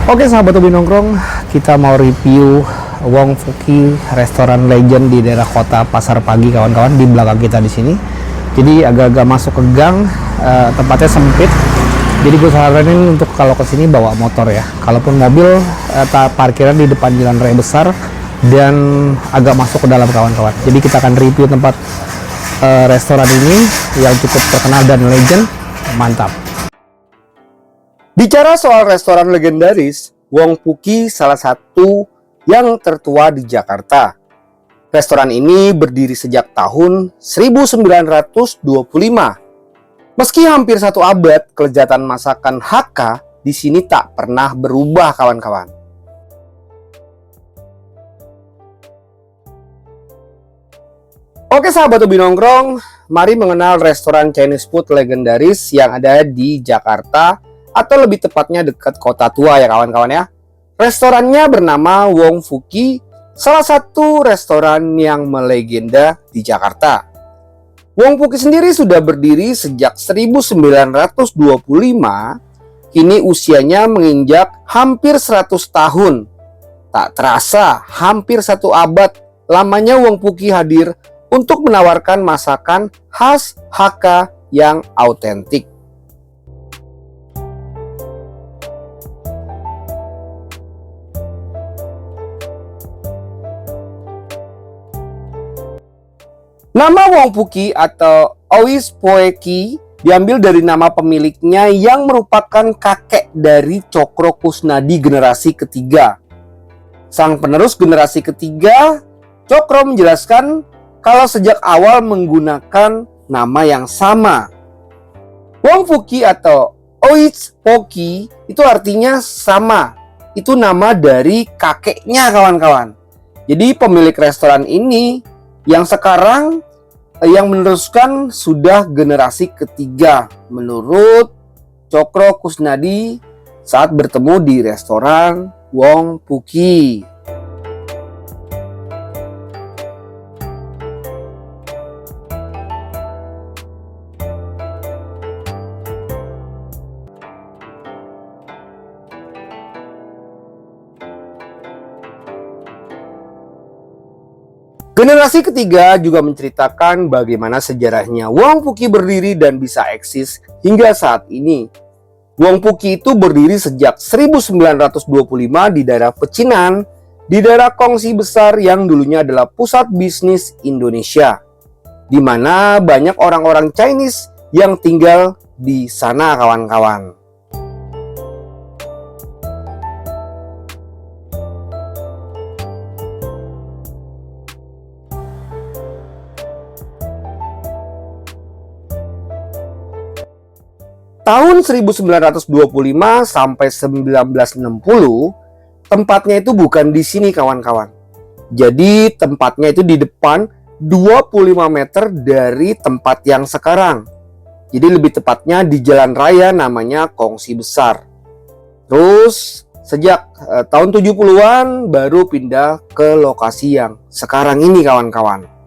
Oke sahabat hobi nongkrong, kita mau review Wong Fuki restoran legend di daerah kota Pasar Pagi kawan-kawan, di belakang kita di sini. Jadi agak-agak masuk ke gang, tempatnya sempit. Jadi gue saranin untuk kalau kesini bawa motor ya. Kalaupun mobil, parkiran di depan jalan raya besar dan agak masuk ke dalam kawan-kawan. Jadi kita akan review tempat restoran ini yang cukup terkenal dan legend, mantap. Bicara soal restoran legendaris, Wong Fuki salah satu yang tertua di Jakarta. Restoran ini berdiri sejak tahun 1925. Meski hampir satu abad, kelezatan masakan Hakka di sini tak pernah berubah kawan-kawan. Oke sahabat hobi nongkrong, mari mengenal restoran Chinese food legendaris yang ada di Jakarta, atau lebih tepatnya dekat Kota Tua ya kawan-kawan ya. Restorannya bernama Wong Fuki, salah satu restoran yang melegenda di Jakarta. Wong Fuki sendiri sudah berdiri sejak 1925, kini usianya menginjak hampir 100 tahun. Tak terasa hampir satu abad lamanya Wong Fuki hadir untuk menawarkan masakan khas Hakka yang autentik. Nama Wong Fuki atau Ois Poeki diambil dari nama pemiliknya yang merupakan kakek dari Cokro Kusnadi generasi ketiga. Sang penerus generasi ketiga, Cokro menjelaskan kalau sejak awal menggunakan nama yang sama. Wong Fuki atau Ois Poki itu artinya sama. Itu nama dari kakeknya kawan-kawan. Jadi pemilik restoran ini yang sekarang yang meneruskan sudah generasi ketiga menurut Cokro Kusnadi saat bertemu di restoran Wong Fuki. Generasi ketiga juga menceritakan bagaimana sejarahnya Wong Fuki berdiri dan bisa eksis hingga saat ini. Wong Fuki itu berdiri sejak 1925 di daerah Pecinan, di daerah Kongsi Besar yang dulunya adalah pusat bisnis Indonesia, di mana banyak orang-orang Chinese yang tinggal di sana kawan-kawan. Tahun 1925 sampai 1960, tempatnya itu bukan di sini kawan-kawan. Jadi tempatnya itu di depan 25 meter dari tempat yang sekarang. Jadi lebih tepatnya di jalan raya namanya Kongsi Besar. Terus sejak tahun 70-an baru pindah ke lokasi yang sekarang ini kawan-kawan.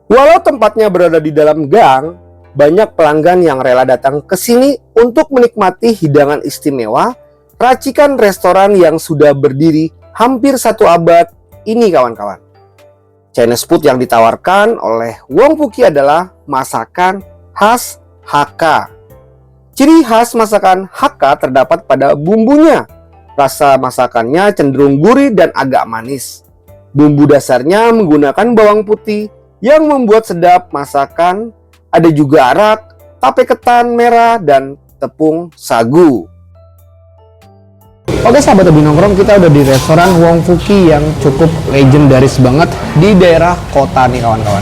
Walau tempatnya berada di dalam gang, banyak pelanggan yang rela datang ke sini untuk menikmati hidangan istimewa racikan restoran yang sudah berdiri hampir satu abad ini kawan-kawan. Chinese food yang ditawarkan oleh Wong Fuki adalah masakan khas Hakka. Ciri khas masakan Hakka terdapat pada bumbunya. Rasa masakannya cenderung gurih dan agak manis. Bumbu dasarnya menggunakan bawang putih yang membuat sedap masakan, ada juga arak, tape ketan merah, dan tepung sagu. Oke sahabat hobi nongkrong, kita udah di restoran Wong Fuki yang cukup legendaris banget di daerah kota nih kawan-kawan.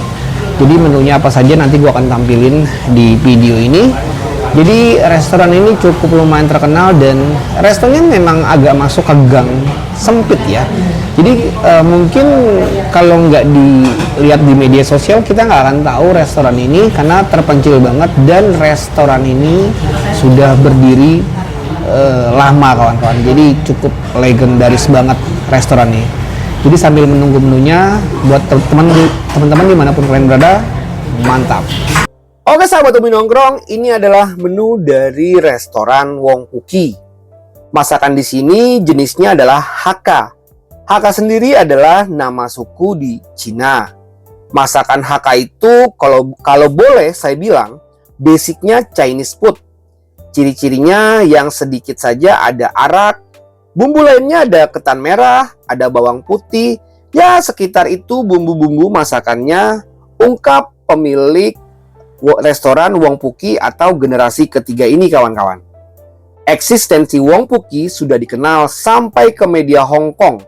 Jadi menunya apa saja nanti gua akan tampilin di video ini. Jadi restoran ini cukup lumayan terkenal dan restorannya memang agak masuk ke gang sempit ya. Jadi mungkin kalau nggak dilihat di media sosial kita nggak akan tahu restoran ini karena terpencil banget, dan restoran ini sudah berdiri lama kawan-kawan. Jadi cukup legendaris banget restoran ini. Jadi sambil menunggu menunya, buat teman-teman dimanapun kalian berada, mantap. Oke sahabat Hobi Nongkrong, ini adalah menu dari restoran Wong Puki. Masakan di sini jenisnya adalah Hakka. Hakka sendiri adalah nama suku di Cina. Masakan Hakka itu kalau boleh saya bilang basicnya Chinese food. Ciri-cirinya yang sedikit saja ada arak, bumbu lainnya ada ketan merah, ada bawang putih. Ya sekitar itu bumbu-bumbu masakannya ungkap pemilik restoran Wong Puki atau generasi ketiga ini kawan-kawan. Eksistensi Wong Puki sudah dikenal sampai ke media Hong Kong.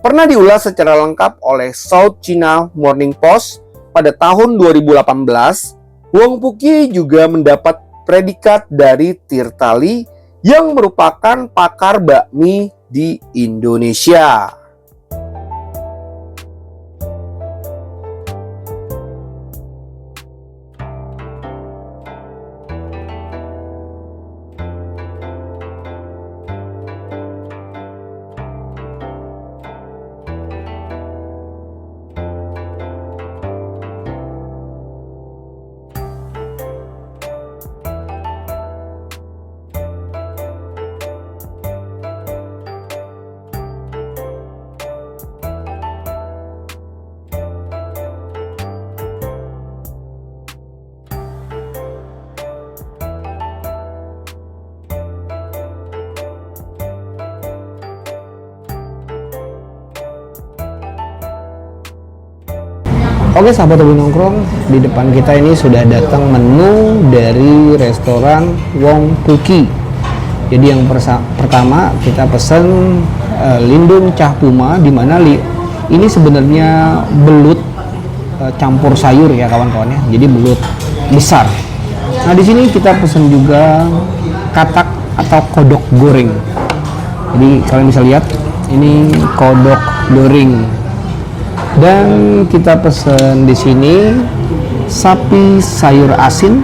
Pernah diulas secara lengkap oleh South China Morning Post pada tahun 2018. Wong Puki juga mendapat predikat dari Tirtali yang merupakan pakar bakmi di Indonesia. Oke sahabat Hobi Nongkrong, di depan kita ini sudah datang menu dari restoran Wong Puki. Jadi yang pertama kita pesan lindung cah puma, di mana ini sebenarnya belut campur sayur ya kawan-kawan ya. Jadi belut besar. Nah di sini kita pesan juga katak atau kodok goreng. Jadi kalian bisa lihat ini kodok goreng. Dan kita pesen di sini sapi sayur asin,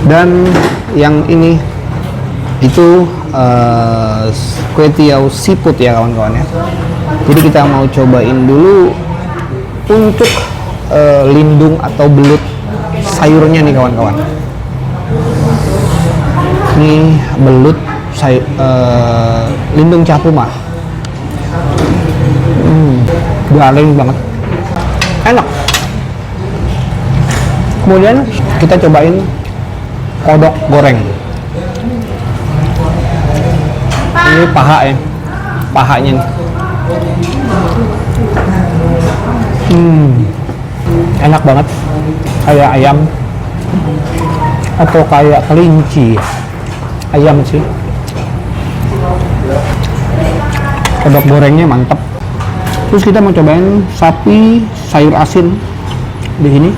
dan yang ini itu kue tiaw siput ya kawan-kawan ya. Jadi kita mau cobain dulu untuk lindung atau belut sayurnya nih kawan-kawan. Ini belut lindung capuma. Garing banget, enak. Kemudian kita cobain kodok goreng. Ini paha ya, pahanya nih. Enak banget, kayak ayam atau kayak kelinci. Ayam sih. Kodok gorengnya mantap. Terus kita mau cobain sapi sayur asin di sini.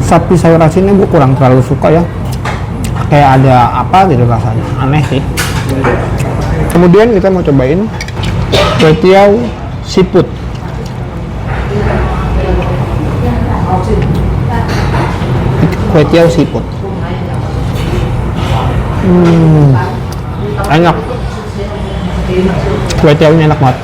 Sapi sayur asinnya gue kurang terlalu suka ya. Kayak ada apa gitu rasanya, aneh sih. Kemudian kita mau cobain kue tiaw siput. Kue tiaw siput. Enak, kue tiawnya enak banget.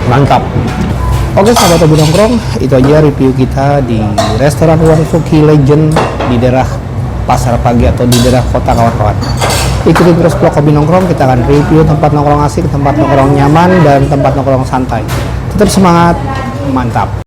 Mantap. Oke sahabat Hobi Nongkrong, itu aja review kita di restoran Wong Puki Legend di daerah Pasar Pagi atau di daerah kota kawan-kawan. Ikuti terus vlog Hobi Nongkrong, kita akan review tempat nongkrong asik, tempat nongkrong nyaman, dan tempat nongkrong santai. Tetap semangat, mantap.